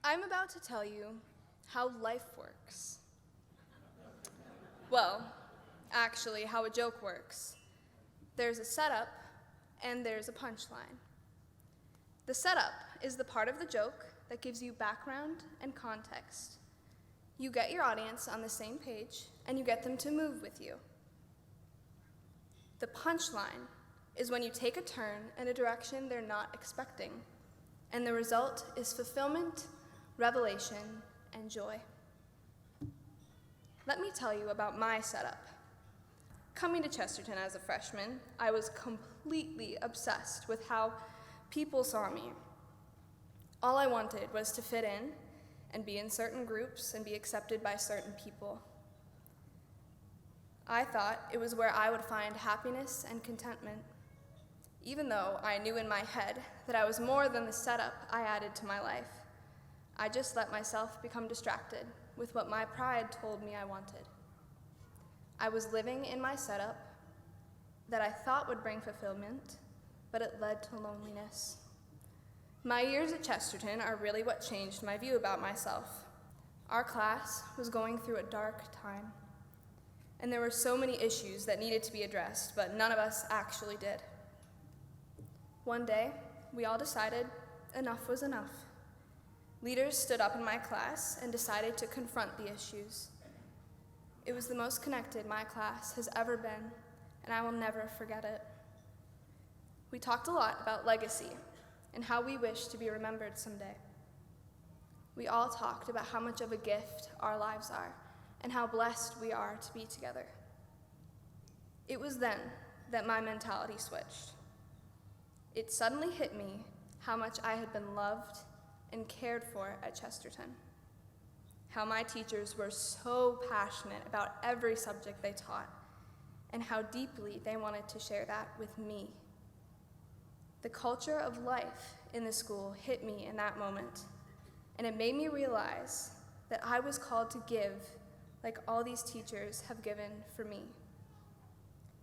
I'm about to tell you how life works. Well, actually, how a joke works. There's a setup and there's a punchline. The setup is the part of the joke that gives you background and context. You get your audience on the same page and you get them to move with you. The punchline is when you take a turn in a direction they're not expecting, and the result is fulfillment, revelation, and joy. Let me tell you about my setup. Coming to Chesterton as a freshman, I was completely obsessed with how people saw me. All I wanted was to fit in and be in certain groups and be accepted by certain people. I thought it was where I would find happiness and contentment, even though I knew in my head that I was more than the setup I added to my life. I just let myself become distracted with what my pride told me I wanted. I was living in my setup that I thought would bring fulfillment, but it led to loneliness. My years at Chesterton are really what changed my view about myself. Our class was going through a dark time, and there were so many issues that needed to be addressed, but none of us actually did. One day, we all decided enough was enough. Leaders stood up in my class and decided to confront the issues. It was the most connected my class has ever been, and I will never forget it. We talked a lot about legacy and how we wish to be remembered someday. We all talked about how much of a gift our lives are and how blessed we are to be together. It was then that my mentality switched. It suddenly hit me how much I had been loved and cared for at Chesterton, how my teachers were so passionate about every subject they taught, and how deeply they wanted to share that with me. The culture of life in the school hit me in that moment, and it made me realize that I was called to give like all these teachers have given for me.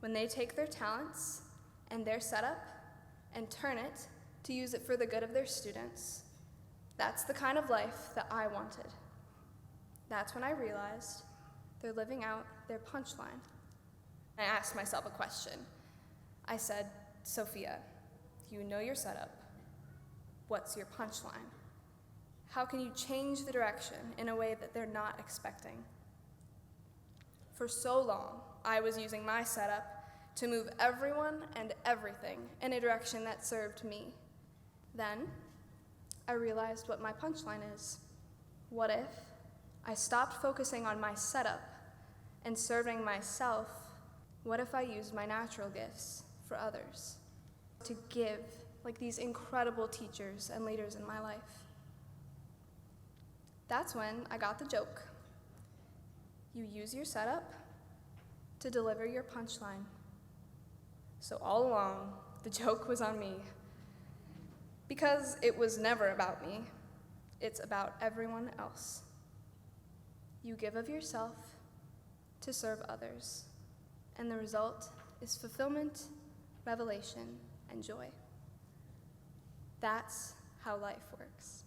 When they take their talents and their setup and turn it to use it for the good of their students, that's the kind of life that I wanted. That's when I realized they're living out their punchline. I asked myself a question. I said, Sophia, you know your setup. What's your punchline? How can you change the direction in a way that they're not expecting? For so long, I was using my setup to move everyone and everything in a direction that served me. Then, I realized what my punchline is. What if I stopped focusing on my setup and serving myself? What if I used my natural gifts for others? To give like these incredible teachers and leaders in my life. That's when I got the joke. You use your setup to deliver your punchline. So all along, the joke was on me. Because it was never about me, it's about everyone else. You give of yourself to serve others, and the result is fulfillment, revelation, and joy. That's how life works.